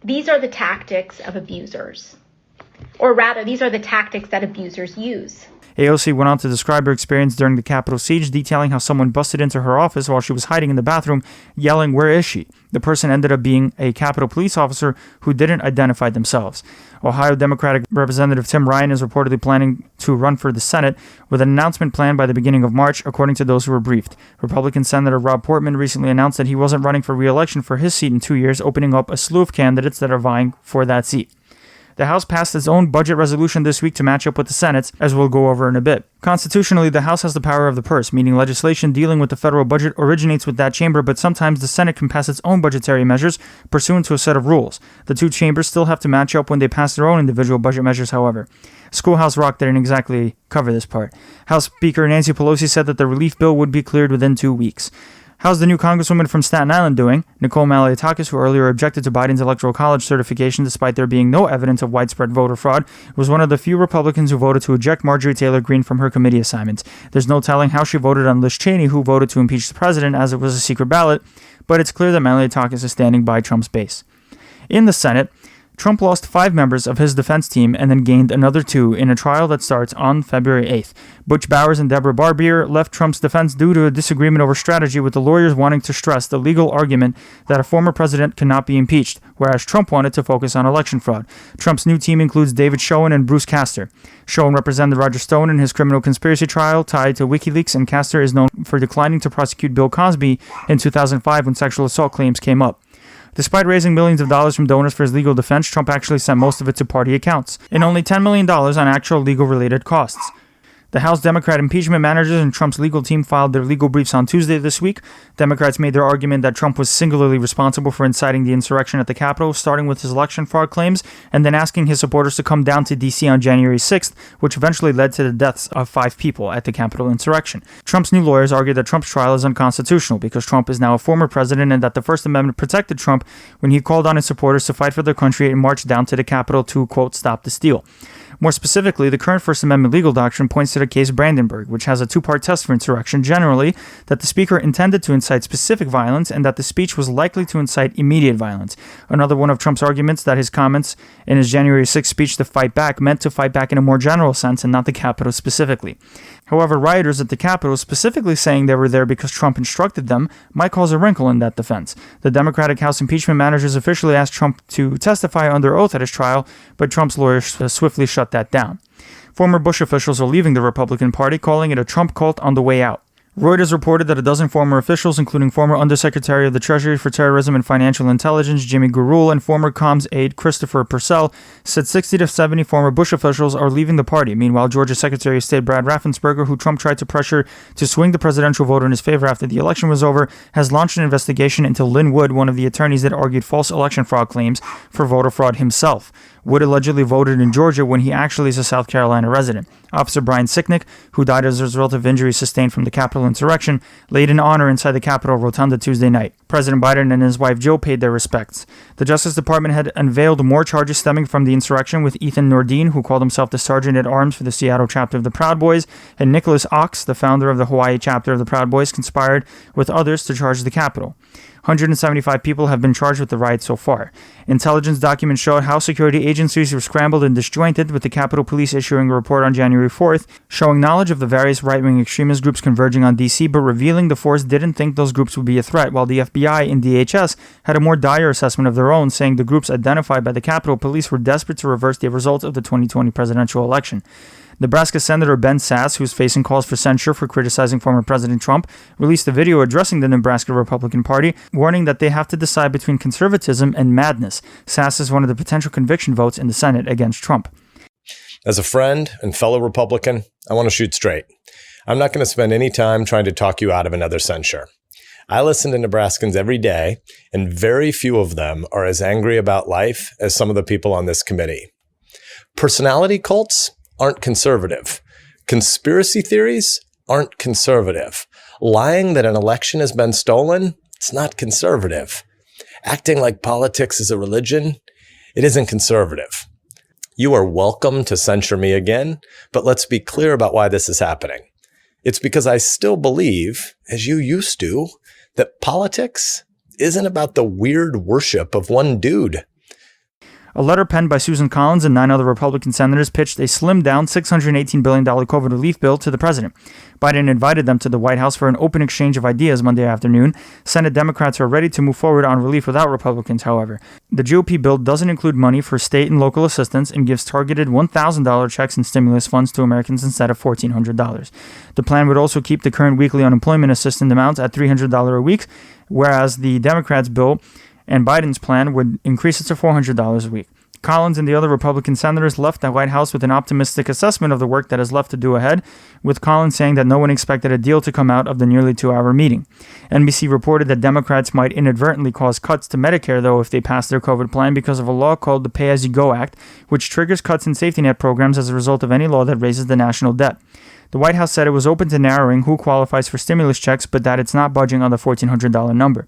These are the tactics of abusers. Or rather, these are the tactics that abusers use. AOC went on to describe her experience during the Capitol siege, detailing how someone busted into her office while she was hiding in the bathroom, yelling, "Where is she?" The person ended up being a Capitol police officer who didn't identify themselves. Ohio Democratic Representative Tim Ryan is reportedly planning to run for the Senate, with an announcement planned by the beginning of March, according to those who were briefed. Republican Senator Rob Portman recently announced that he wasn't running for re-election for his seat in 2 years, opening up a slew of candidates that are vying for that seat. The House passed its own budget resolution this week to match up with the Senate's, as we'll go over in a bit. Constitutionally, the House has the power of the purse, meaning legislation dealing with the federal budget originates with that chamber, but sometimes the Senate can pass its own budgetary measures pursuant to a set of rules. The two chambers still have to match up when they pass their own individual budget measures, however. Schoolhouse Rock didn't exactly cover this part. House Speaker Nancy Pelosi said that the relief bill would be cleared within 2 weeks. How's the new congresswoman from Staten Island doing? Nicole Maliotakis, who earlier objected to Biden's Electoral College certification despite there being no evidence of widespread voter fraud, was one of the few Republicans who voted to eject Marjorie Taylor Greene from her committee assignments. There's no telling how she voted on Liz Cheney, who voted to impeach the president as it was a secret ballot, but it's clear that Maliotakis is standing by Trump's base. In the Senate, Trump lost 5 members of his defense team and then gained another 2 in a trial that starts on February 8th. Butch Bowers and Deborah Barbier left Trump's defense due to a disagreement over strategy, with the lawyers wanting to stress the legal argument that a former president cannot be impeached, whereas Trump wanted to focus on election fraud. Trump's new team includes David Schoen and Bruce Castor. Schoen represented Roger Stone in his criminal conspiracy trial tied to WikiLeaks, and Castor is known for declining to prosecute Bill Cosby in 2005 when sexual assault claims came up. Despite raising millions of dollars from donors for his legal defense, Trump actually sent most of it to party accounts, and only $10 million on actual legal-related costs. The House Democrat impeachment managers and Trump's legal team filed their legal briefs on Tuesday this week. Democrats made their argument that Trump was singularly responsible for inciting the insurrection at the Capitol, starting with his election fraud claims, and then asking his supporters to come down to D.C. on January 6th, which eventually led to the deaths of 5 people at the Capitol insurrection. Trump's new lawyers argued that Trump's trial is unconstitutional because Trump is now a former president and that the First Amendment protected Trump when he called on his supporters to fight for their country and march down to the Capitol to, quote, stop the steal. More specifically, the current First Amendment legal doctrine points to the case Brandenburg, which has a 2-part test for insurrection generally, that the speaker intended to incite specific violence and that the speech was likely to incite immediate violence. Another one of Trump's arguments that his comments in his January 6th speech to fight back meant to fight back in a more general sense and not the Capitol specifically. However, rioters at the Capitol specifically saying they were there because Trump instructed them might cause a wrinkle in that defense. The Democratic House impeachment managers officially asked Trump to testify under oath at his trial, but Trump's lawyers swiftly shut that down. Former Bush officials are leaving the Republican Party, calling it a Trump cult on the way out. Reuters reported that a dozen former officials, including former Undersecretary of the Treasury for Terrorism and Financial Intelligence Jimmy Gurul and former comms aide Christopher Purcell, said 60 to 70 former Bush officials are leaving the party. Meanwhile, Georgia Secretary of State Brad Raffensperger, who Trump tried to pressure to swing the presidential vote in his favor after the election was over, has launched an investigation into Lynn Wood, one of the attorneys that argued false election fraud claims for voter fraud himself. Wood allegedly voted in Georgia when he actually is a South Carolina resident. Officer Brian Sicknick, who died as a result of injuries sustained from the Capitol insurrection, laid in honor inside the Capitol Rotunda Tuesday night. President Biden and his wife Jill paid their respects. The Justice Department had unveiled more charges stemming from the insurrection, with Ethan Nordine, who called himself the Sergeant-at-Arms for the Seattle chapter of the Proud Boys, and Nicholas Ox, the founder of the Hawaii chapter of the Proud Boys, conspired with others to charge the Capitol. 175 people have been charged with the riot so far. Intelligence documents showed how security agencies were scrambled and disjointed, with the Capitol Police issuing a report on January 4th showing knowledge of the various right-wing extremist groups converging on D.C., but revealing the force didn't think those groups would be a threat, while the FBI and DHS had a more dire assessment of their own, saying the groups identified by the Capitol Police were desperate to reverse the results of the 2020 presidential election. Nebraska Senator Ben Sasse, who's facing calls for censure for criticizing former President Trump, released a video addressing the Nebraska Republican Party, warning that they have to decide between conservatism and madness. Sasse is one of the potential conviction votes in the Senate against Trump. As a friend and fellow Republican, I want to shoot straight. I'm not going to spend any time trying to talk you out of another censure. I listen to Nebraskans every day, and very few of them are as angry about life as some of the people on this committee. Personality cults aren't conservative. Conspiracy theories aren't conservative. Lying that an election has been stolen, it's not conservative. Acting like politics is a religion, it isn't conservative. You are welcome to censure me again, but let's be clear about why this is happening. It's because I still believe, as you used to, that politics isn't about the weird worship of one dude. A letter penned by Susan Collins and 9 other Republican senators pitched a slimmed-down $618 billion COVID relief bill to the president. Biden invited them to the White House for an open exchange of ideas Monday afternoon. Senate Democrats are ready to move forward on relief without Republicans, however. The GOP bill doesn't include money for state and local assistance and gives targeted $1,000 checks and stimulus funds to Americans instead of $1,400. The plan would also keep the current weekly unemployment assistance amount at $300 a week, whereas the Democrats' bill and Biden's plan would increase it to $400 a week. Collins and the other Republican senators left the White House with an optimistic assessment of the work that is left to do ahead, with Collins saying that no one expected a deal to come out of the nearly 2-hour meeting. NBC reported that Democrats might inadvertently cause cuts to Medicare, though, if they pass their COVID plan because of a law called the Pay-As-You-Go Act, which triggers cuts in safety net programs as a result of any law that raises the national debt. The White House said it was open to narrowing who qualifies for stimulus checks, but that it's not budging on the $1,400 number.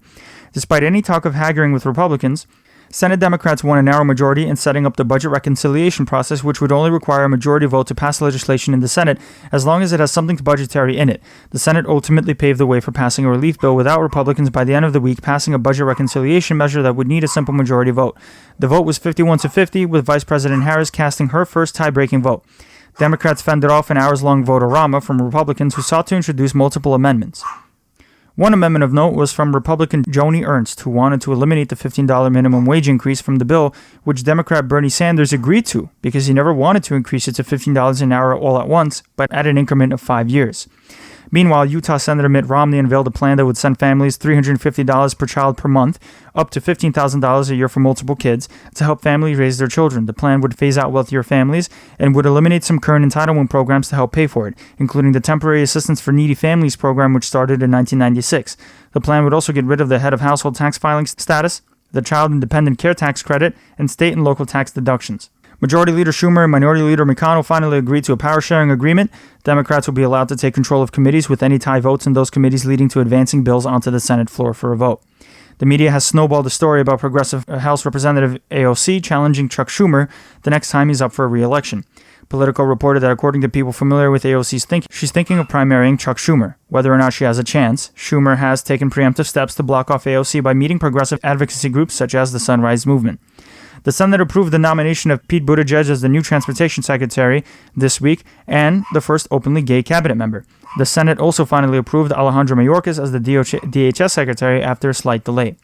Despite any talk of haggling with Republicans, Senate Democrats won a narrow majority in setting up the budget reconciliation process, which would only require a majority vote to pass legislation in the Senate as long as it has something budgetary in it. The Senate ultimately paved the way for passing a relief bill without Republicans by the end of the week passing a budget reconciliation measure that would need a simple majority vote. The vote was 51-50, with Vice President Harris casting her first tie-breaking vote. Democrats fended off an hours-long vote-a-rama from Republicans who sought to introduce multiple amendments. One amendment of note was from Republican Joni Ernst, who wanted to eliminate the $15 minimum wage increase from the bill, which Democrat Bernie Sanders agreed to because he never wanted to increase it to $15 an hour all at once, but at an increment of 5 years. Meanwhile, Utah Senator Mitt Romney unveiled a plan that would send families $350 per child per month, up to $15,000 a year for multiple kids, to help families raise their children. The plan would phase out wealthier families and would eliminate some current entitlement programs to help pay for it, including the Temporary Assistance for Needy Families program, which started in 1996. The plan would also get rid of the head of household tax filing status, the child independent care tax credit, and state and local tax deductions. Majority Leader Schumer and Minority Leader McConnell finally agreed to a power-sharing agreement. Democrats will be allowed to take control of committees, with any tie votes in those committees leading to advancing bills onto the Senate floor for a vote. The media has snowballed a story about progressive House Representative AOC challenging Chuck Schumer the next time he's up for re-election. Politico reported that according to people familiar with AOC's thinking, she's thinking of primarying Chuck Schumer. Whether or not she has a chance, Schumer has taken preemptive steps to block off AOC by meeting progressive advocacy groups such as the Sunrise Movement. The Senate approved the nomination of Pete Buttigieg as the new Transportation Secretary this week and the first openly gay cabinet member. The Senate also finally approved Alejandro Mayorkas as the DHS Secretary after a slight delay.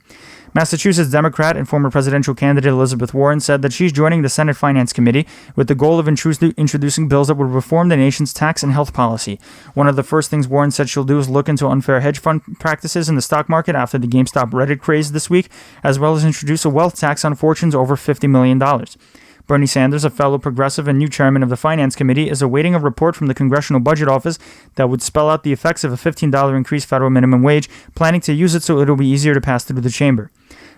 Massachusetts Democrat and former presidential candidate Elizabeth Warren said that she's joining the Senate Finance Committee with the goal of introducing bills that would reform the nation's tax and health policy. One of the first things Warren said she'll do is look into unfair hedge fund practices in the stock market after the GameStop Reddit craze this week, as well as introduce a wealth tax on fortunes over $50 million. Bernie Sanders, a fellow progressive and new chairman of the Finance Committee, is awaiting a report from the Congressional Budget Office that would spell out the effects of a $15 increased federal minimum wage, planning to use it so it'll be easier to pass through the chamber.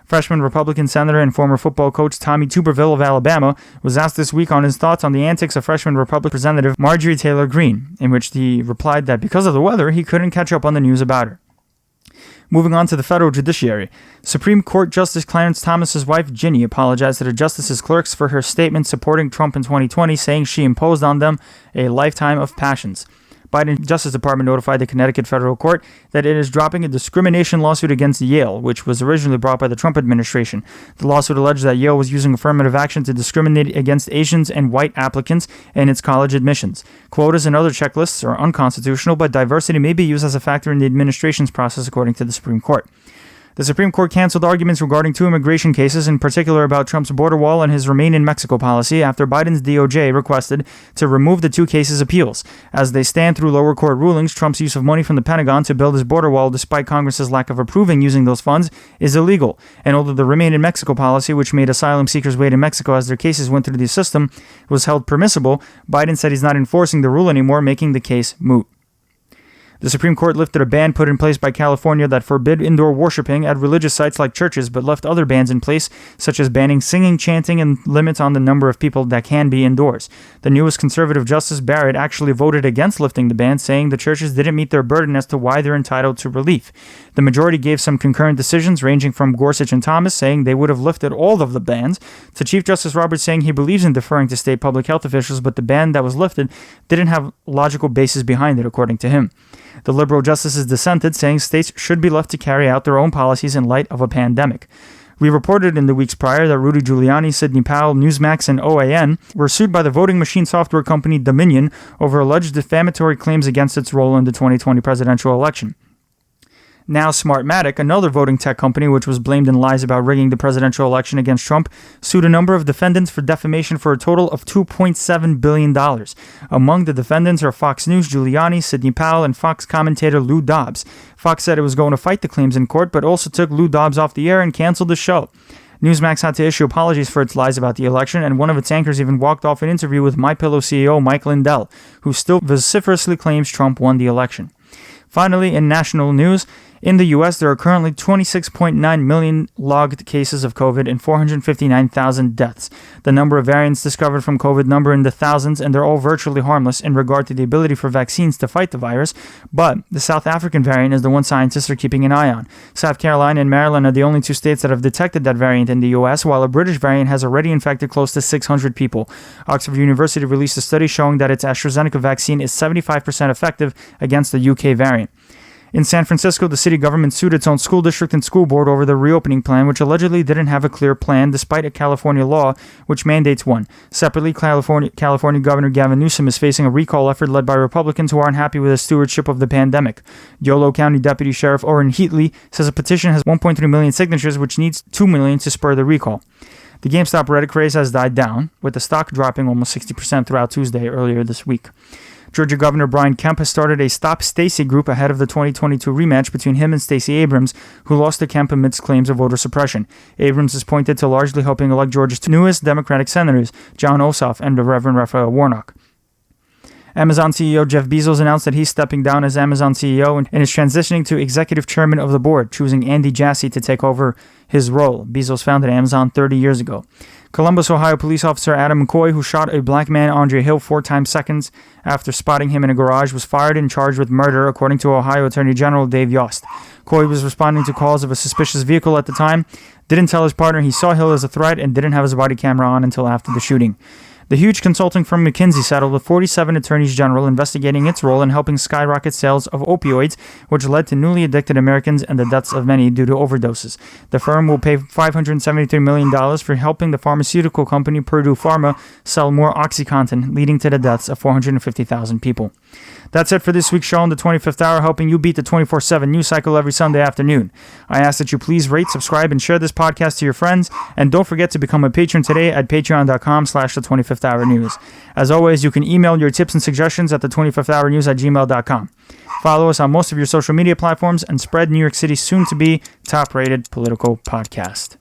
Freshman Republican Senator and former football coach Tommy Tuberville of Alabama was asked this week on his thoughts on the antics of freshman Republican Representative Marjorie Taylor Greene, in which he replied that because of the weather, he couldn't catch up on the news about her. Moving on to the federal judiciary, Supreme Court Justice Clarence Thomas's wife, Ginny, apologized to the justice's clerks for her statement supporting Trump in 2020, saying she imposed on them a lifetime of passions. Biden's Justice Department notified the Connecticut federal court that it is dropping a discrimination lawsuit against Yale, which was originally brought by the Trump administration. The lawsuit alleged that Yale was using affirmative action to discriminate against Asians and white applicants in its college admissions. Quotas and other checklists are unconstitutional, but diversity may be used as a factor in the administration's process, according to the Supreme Court. The Supreme Court canceled arguments regarding 2 immigration cases, in particular about Trump's border wall and his Remain in Mexico policy, after Biden's DOJ requested to remove the 2 cases' appeals. As they stand through lower court rulings, Trump's use of money from the Pentagon to build his border wall, despite Congress's lack of approving using those funds, is illegal. And although the Remain in Mexico policy, which made asylum seekers wait in Mexico as their cases went through the system, was held permissible, Biden said he's not enforcing the rule anymore, making the case moot. The Supreme Court lifted a ban put in place by California that forbid indoor worshiping at religious sites like churches, but left other bans in place, such as banning singing, chanting, and limits on the number of people that can be indoors. The newest conservative Justice Barrett actually voted against lifting the ban, saying the churches didn't meet their burden as to why they're entitled to relief. The majority gave some concurrent decisions, ranging from Gorsuch and Thomas saying they would have lifted all of the bans, to Chief Justice Roberts saying he believes in deferring to state public health officials, but the ban that was lifted didn't have logical basis behind it, according to him. The liberal justices dissented, saying states should be left to carry out their own policies in light of a pandemic. We reported in the weeks prior that Rudy Giuliani, Sidney Powell, Newsmax, and OAN were sued by the voting machine software company Dominion over alleged defamatory claims against its role in the 2020 presidential election. Now Smartmatic, another voting tech company which was blamed in lies about rigging the presidential election against Trump, sued a number of defendants for defamation for a total of $2.7 billion. Among the defendants are Fox News' Giuliani, Sidney Powell, and Fox commentator Lou Dobbs. Fox said it was going to fight the claims in court, but also took Lou Dobbs off the air and canceled the show. Newsmax had to issue apologies for its lies about the election, and one of its anchors even walked off an interview with MyPillow CEO Mike Lindell, who still vociferously claims Trump won the election. Finally, in national news, in the U.S., there are currently 26.9 million logged cases of COVID and 459,000 deaths. The number of variants discovered from COVID number in the thousands, and they're all virtually harmless in regard to the ability for vaccines to fight the virus. But the South African variant is the one scientists are keeping an eye on. South Carolina and Maryland are the only 2 states that have detected that variant in the U.S., while a British variant has already infected close to 600 people. Oxford University released a study showing that its AstraZeneca vaccine is 75% effective against the UK variant. In San Francisco, the city government sued its own school district and school board over the reopening plan, which allegedly didn't have a clear plan, despite a California law which mandates one. Separately, California Governor Gavin Newsom is facing a recall effort led by Republicans who aren't happy with his stewardship of the pandemic. Yolo County Deputy Sheriff Orrin Heatley says a petition has 1.3 million signatures, which needs 2 million to spur the recall. The GameStop Reddit craze has died down, with the stock dropping almost 60% throughout Tuesday earlier this week. Georgia Governor Brian Kemp has started a Stop Stacey group ahead of the 2022 rematch between him and Stacey Abrams, who lost to Kemp amidst claims of voter suppression. Abrams is pointed to largely helping elect Georgia's newest Democratic senators, John Ossoff and the Reverend Raphael Warnock. Amazon CEO Jeff Bezos announced that he's stepping down as Amazon CEO and is transitioning to executive chairman of the board, choosing Andy Jassy to take over his role. Bezos founded Amazon 30 years ago. Columbus, Ohio police officer Adam McCoy, who shot a black man, Andre Hill, 4 seconds after spotting him in a garage, was fired and charged with murder, according to Ohio Attorney General Dave Yost. Coy was responding to calls of a suspicious vehicle at the time, didn't tell his partner he saw Hill as a threat, and didn't have his body camera on until after the shooting. The huge consulting firm McKinsey settled with 47 attorneys general investigating its role in helping skyrocket sales of opioids, which led to newly addicted Americans and the deaths of many due to overdoses. The firm will pay $573 million for helping the pharmaceutical company Purdue Pharma sell more OxyContin, leading to the deaths of 450,000 people. That's it for this week's show on the 25th Hour, helping you beat the 24/7 news cycle every Sunday afternoon. I ask that you please rate, subscribe, and share this podcast to your friends. And don't forget to become a patron today at patreon.com/the25thhournews. As always, you can email your tips and suggestions at the25thhournews@gmail.com. Follow us on most of your social media platforms and spread New York City's soon-to-be top-rated political podcast.